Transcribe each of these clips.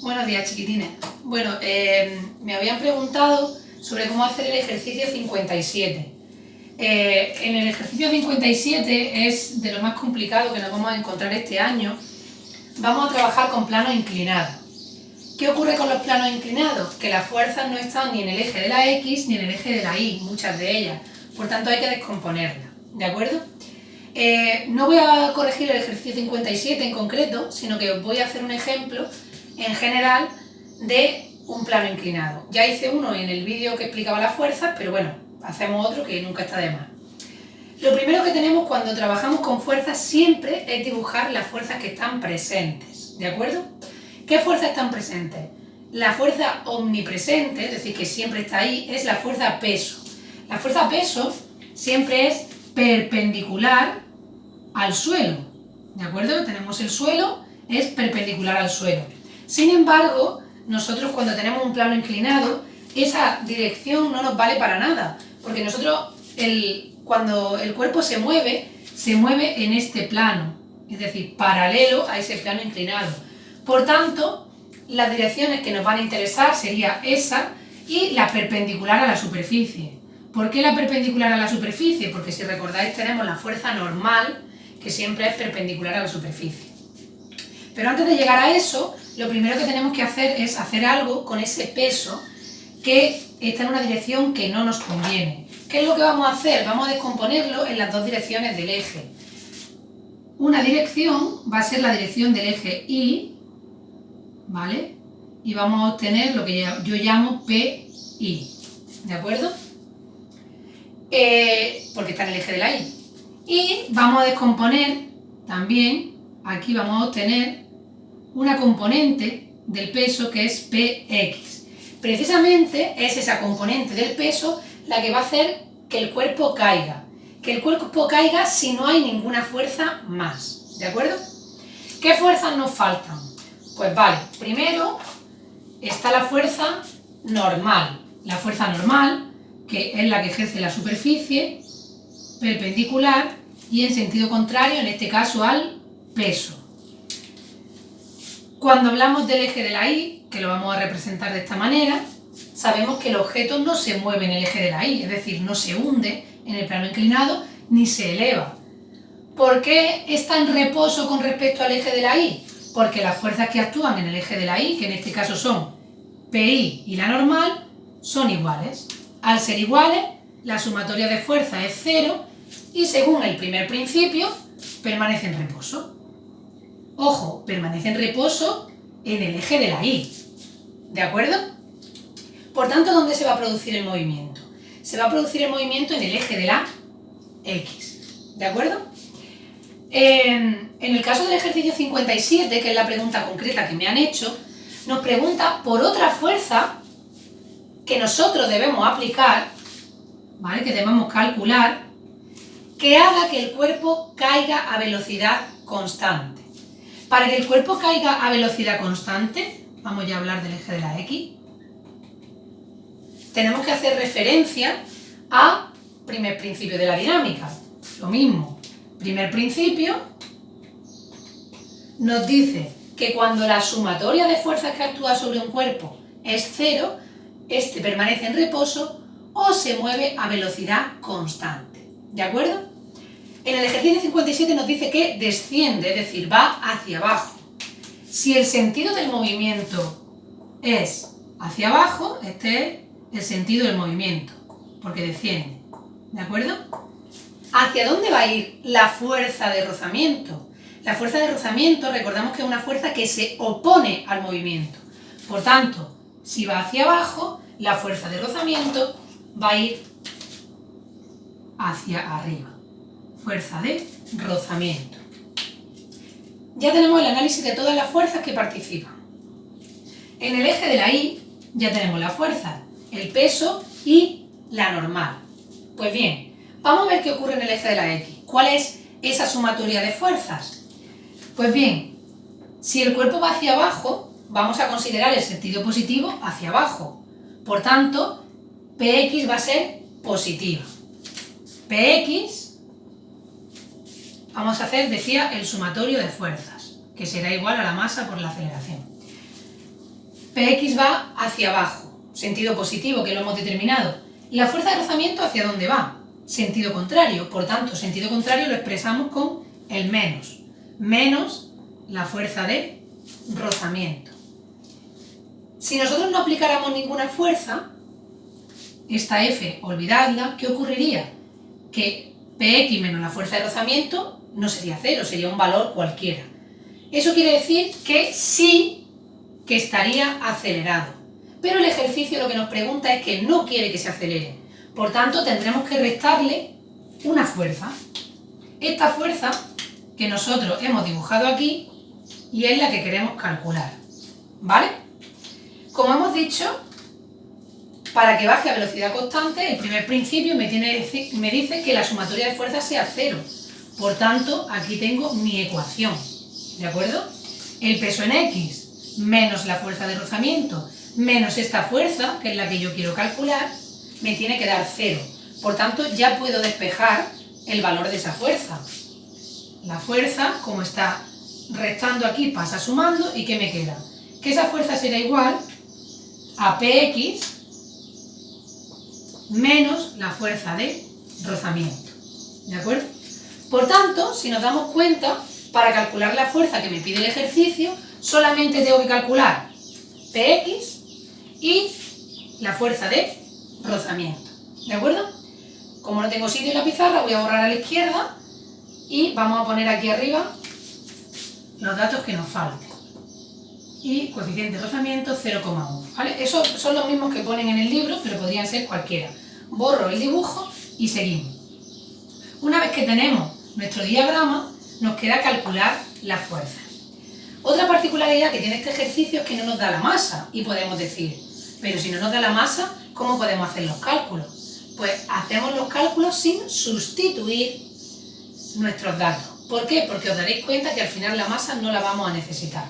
Buenos días, chiquitines. Bueno, me habían preguntado sobre cómo hacer el ejercicio 57. En el ejercicio 57 es de lo más complicado que nos vamos a encontrar este año. Vamos a trabajar con planos inclinados. ¿Qué ocurre con los planos inclinados? Que las fuerzas no están ni en el eje de la X ni en el eje de la Y, muchas de ellas. Por tanto, hay que descomponerlas, ¿de acuerdo? No voy a corregir el ejercicio 57 en concreto, sino que os voy a hacer un ejemplo en general de un plano inclinado. Ya hice uno en el vídeo que explicaba las fuerzas, pero bueno, hacemos otro que nunca está de más. Lo primero que tenemos cuando trabajamos con fuerzas siempre es dibujar las fuerzas que están presentes, ¿de acuerdo? ¿Qué fuerzas están presentes? La fuerza omnipresente, es decir, que siempre está ahí, es la fuerza peso. La fuerza peso siempre es perpendicular al suelo, ¿de acuerdo? Tenemos el suelo, es perpendicular al suelo. Sin embargo, nosotros cuando tenemos un plano inclinado, esa dirección no nos vale para nada, porque nosotros, cuando el cuerpo se mueve en este plano, es decir, paralelo a ese plano inclinado. Por tanto, las direcciones que nos van a interesar sería esa y la perpendicular a la superficie. ¿Por qué la perpendicular a la superficie? Porque si recordáis tenemos la fuerza normal, que siempre es perpendicular a la superficie. Pero antes de llegar a eso, lo primero que tenemos que hacer es hacer algo con ese peso que está en una dirección que no nos conviene. ¿Qué es lo que vamos a hacer? Vamos a descomponerlo en las dos direcciones del eje. Una dirección va a ser la dirección del eje Y, ¿vale? Y vamos a obtener lo que yo llamo PI, ¿de acuerdo? Porque está en el eje de la Y. Y vamos a descomponer también, aquí vamos a obtener una componente del peso que es PX. Precisamente es esa componente del peso la que va a hacer que el cuerpo caiga. Que el cuerpo caiga si no hay ninguna fuerza más, ¿de acuerdo? ¿Qué fuerzas nos faltan? Pues vale, primero está la fuerza normal. La fuerza normal, que es la que ejerce la superficie, perpendicular y en sentido contrario, en este caso al peso. Cuando hablamos del eje de la Y, que lo vamos a representar de esta manera, sabemos que el objeto no se mueve en el eje de la Y, es decir, no se hunde en el plano inclinado ni se eleva. ¿Por qué está en reposo con respecto al eje de la Y? Porque las fuerzas que actúan en el eje de la Y, que en este caso son PI y la normal, son iguales. Al ser iguales, la sumatoria de fuerzas es 0 y según el primer principio, permanece en reposo. Ojo, permanece en reposo en el eje de la Y, ¿de acuerdo? Por tanto, ¿dónde se va a producir el movimiento? Se va a producir el movimiento en el eje de la X, ¿de acuerdo? En el caso del ejercicio 57, que es la pregunta concreta que me han hecho, nos pregunta por otra fuerza que nosotros debemos aplicar, ¿vale? Que debemos calcular, que haga que el cuerpo caiga a velocidad constante. Para que el cuerpo caiga a velocidad constante, vamos ya a hablar del eje de la X, tenemos que hacer referencia a primer principio de la dinámica. Lo mismo, primer principio nos dice que cuando la sumatoria de fuerzas que actúa sobre un cuerpo es 0, este permanece en reposo o se mueve a velocidad constante, ¿de acuerdo? En el ejercicio 57 nos dice que desciende, es decir, va hacia abajo. Si el sentido del movimiento es hacia abajo, este es el sentido del movimiento, porque desciende, ¿de acuerdo? ¿Hacia dónde va a ir la fuerza de rozamiento? La fuerza de rozamiento, recordamos que es una fuerza que se opone al movimiento. Por tanto, si va hacia abajo, la fuerza de rozamiento va a ir hacia arriba. Fuerza de rozamiento. Ya tenemos el análisis de todas las fuerzas que participan. En el eje de la Y ya tenemos la fuerza, el peso y la normal. Pues bien, vamos a ver qué ocurre en el eje de la X. ¿Cuál es esa sumatoria de fuerzas? Pues bien, si el cuerpo va hacia abajo, vamos a considerar el sentido positivo hacia abajo. Por tanto, Px va a ser positiva. Px, vamos a hacer, decía, el sumatorio de fuerzas, que será igual a la masa por la aceleración. Px va hacia abajo, sentido positivo, que lo hemos determinado. La fuerza de rozamiento, ¿hacia dónde va? Sentido contrario. Por tanto, sentido contrario lo expresamos con el menos. Menos la fuerza de rozamiento. Si nosotros no aplicáramos ninguna fuerza, esta F, olvidadla, ¿qué ocurriría? Que Px menos la fuerza de rozamiento no sería cero, sería un valor cualquiera. Eso quiere decir que sí que estaría acelerado. Pero el ejercicio lo que nos pregunta es que no quiere que se acelere. Por tanto, tendremos que restarle una fuerza. Esta fuerza que nosotros hemos dibujado aquí y es la que queremos calcular. ¿Vale? Como hemos dicho, para que baje a velocidad constante, el primer principio me dice que la sumatoria de fuerzas sea cero. Por tanto, aquí tengo mi ecuación. ¿De acuerdo? El peso en X menos la fuerza de rozamiento menos esta fuerza, que es la que yo quiero calcular, me tiene que dar 0. Por tanto, ya puedo despejar el valor de esa fuerza. La fuerza, como está restando aquí, pasa sumando, ¿y qué me queda? Que esa fuerza será igual a Px menos la fuerza de rozamiento. ¿De acuerdo? Por tanto, si nos damos cuenta, para calcular la fuerza que me pide el ejercicio, solamente tengo que calcular Px y la fuerza de rozamiento. ¿De acuerdo? Como no tengo sitio en la pizarra, voy a borrar a la izquierda y vamos a poner aquí arriba los datos que nos falten. Y coeficiente de rozamiento 0,1. ¿Vale? Esos son los mismos que ponen en el libro, pero podrían ser cualquiera. Borro el dibujo y seguimos. Una vez que tenemos nuestro diagrama, nos queda calcular la fuerza. Otra particularidad que tiene este ejercicio es que no nos da la masa y podemos decir, pero si no nos da la masa, ¿cómo podemos hacer los cálculos? Pues hacemos los cálculos sin sustituir nuestros datos. ¿Por qué? Porque os daréis cuenta que al final la masa no la vamos a necesitar.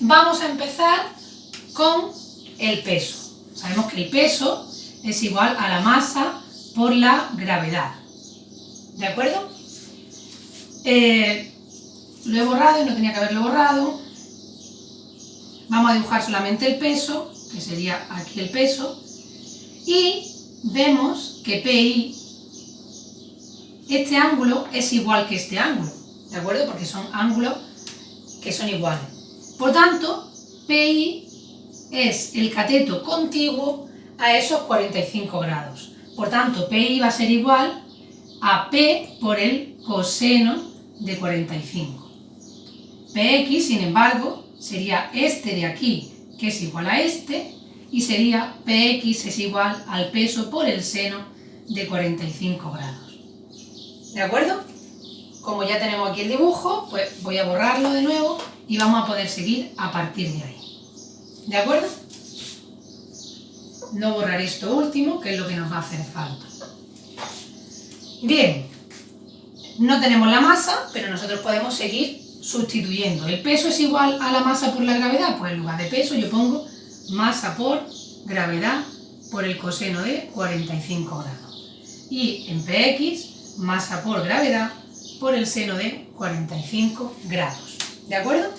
Vamos a empezar con el peso. Sabemos que el peso es igual a la masa por la gravedad. ¿De acuerdo? Lo he borrado y no tenía que haberlo borrado. Vamos a dibujar solamente el peso, que sería aquí el peso. Y vemos que PI, este ángulo es igual que este ángulo. ¿De acuerdo? Porque son ángulos que son iguales. Por tanto, PI es el cateto contiguo a esos 45 grados. Por tanto, PI va a ser igual a P por el coseno de 45. Px, sin embargo, sería este de aquí, que es igual a este, y sería Px es igual al peso por el seno de 45 grados. ¿De acuerdo? Como ya tenemos aquí el dibujo, pues voy a borrarlo de nuevo y vamos a poder seguir a partir de ahí. ¿De acuerdo? No borraré esto último, que es lo que nos va a hacer falta. Bien, no tenemos la masa, pero nosotros podemos seguir sustituyendo. ¿El peso es igual a la masa por la gravedad? Pues en lugar de peso yo pongo masa por gravedad por el coseno de 45 grados. Y en Px, masa por gravedad por el seno de 45 grados. ¿De acuerdo?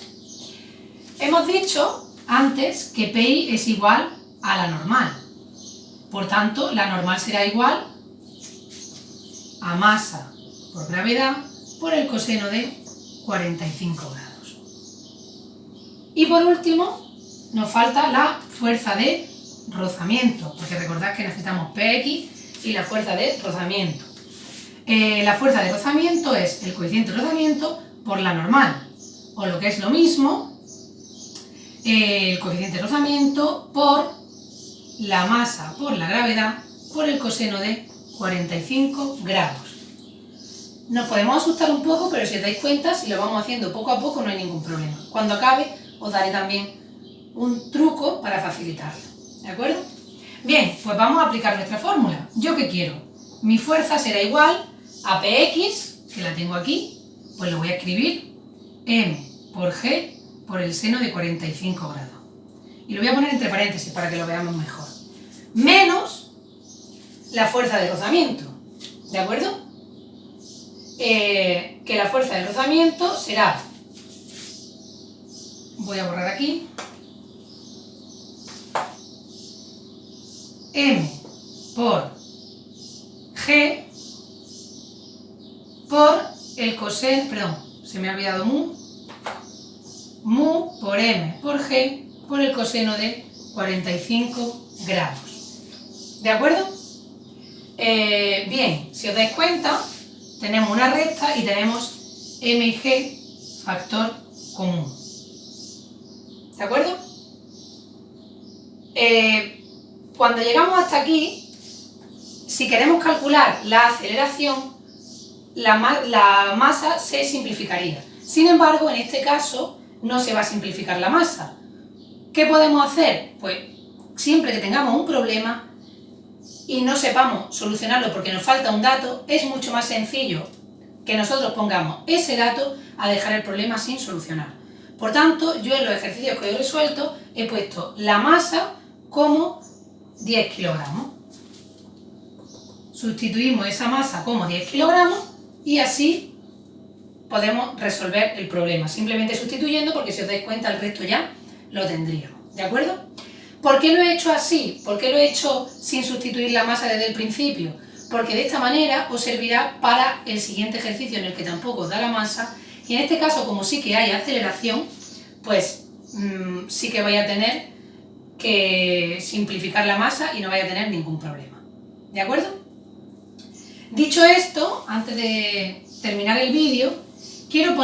Hemos dicho antes que Pi es igual a la normal. Por tanto, la normal será igual a masa por gravedad por el coseno de 45 grados. Y por último, nos falta la fuerza de rozamiento, porque recordad que necesitamos Px y la fuerza de rozamiento. La fuerza de rozamiento es el coeficiente de rozamiento por la normal, o lo que es lo mismo, el coeficiente de rozamiento por la masa por la gravedad por el coseno de 45 grados. Nos podemos asustar un poco, pero si os dais cuenta, si lo vamos haciendo poco a poco no hay ningún problema. Cuando acabe os daré también un truco para facilitarlo. ¿De acuerdo? Bien, pues vamos a aplicar nuestra fórmula. ¿Yo qué quiero? Mi fuerza será igual a Px, que la tengo aquí, pues lo voy a escribir, m por g por el seno de 45 grados. Y lo voy a poner entre paréntesis para que lo veamos mejor. Menos la fuerza de rozamiento. ¿De acuerdo? Que la fuerza de rozamiento será, voy a borrar aquí, m por g por el coseno, perdón, se me ha olvidado mu por m por g por el coseno de 45 grados. ¿De acuerdo? Bien, si os dais cuenta, tenemos una recta y tenemos m y g factor común. ¿De acuerdo? Cuando llegamos hasta aquí, si queremos calcular la aceleración, la masa se simplificaría. Sin embargo, en este caso no se va a simplificar la masa. ¿Qué podemos hacer? Pues siempre que tengamos un problema y no sepamos solucionarlo porque nos falta un dato, es mucho más sencillo que nosotros pongamos ese dato a dejar el problema sin solucionar. Por tanto, yo en los ejercicios que he resuelto he puesto la masa como 10 kilogramos. Sustituimos esa masa como 10 kilogramos y así podemos resolver el problema, simplemente sustituyendo, porque si os dais cuenta el resto ya lo tendríamos, ¿de acuerdo? ¿Por qué lo he hecho así? ¿Por qué lo he hecho sin sustituir la masa desde el principio? Porque de esta manera os servirá para el siguiente ejercicio en el que tampoco os da la masa, y en este caso, como sí que hay aceleración, pues sí que vais a tener que simplificar la masa y no vais a tener ningún problema, ¿de acuerdo? Dicho esto, antes de terminar el vídeo, quiero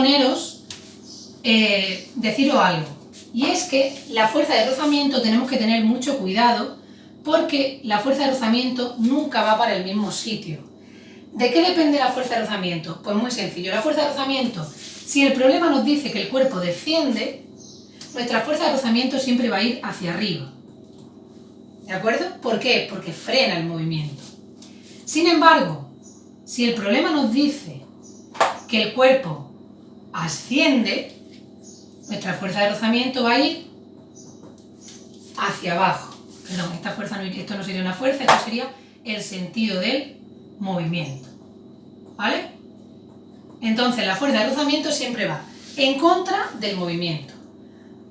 deciros algo, y es que la fuerza de rozamiento tenemos que tener mucho cuidado porque la fuerza de rozamiento nunca va para el mismo sitio. ¿De qué depende la fuerza de rozamiento? Pues muy sencillo, la fuerza de rozamiento, si el problema nos dice que el cuerpo desciende, nuestra fuerza de rozamiento siempre va a ir hacia arriba, ¿de acuerdo? ¿Por qué? Porque frena el movimiento. Sin embargo, si el problema nos dice que el cuerpo asciende, nuestra fuerza de rozamiento va a ir hacia abajo. Perdón, esto no sería una fuerza, esto sería el sentido del movimiento, ¿vale? Entonces la fuerza de rozamiento siempre va en contra del movimiento.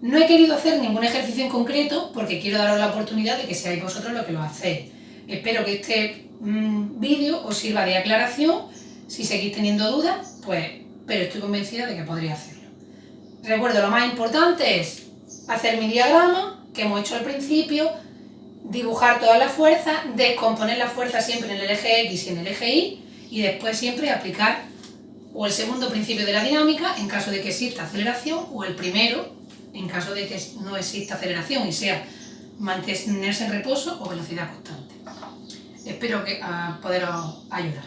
No he querido hacer ningún ejercicio en concreto porque quiero daros la oportunidad de que seáis vosotros los que lo hacéis. Espero que este vídeo os sirva de aclaración. Si seguís teniendo dudas, pero estoy convencida de que podréis hacerlo. Recuerdo, lo más importante es hacer mi diagrama que hemos hecho al principio, dibujar todas las fuerzas, descomponer las fuerzas siempre en el eje X y en el eje Y, y después siempre aplicar o el segundo principio de la dinámica en caso de que exista aceleración, o el primero en caso de que no exista aceleración y sea mantenerse en reposo o velocidad constante. Espero poderos ayudar.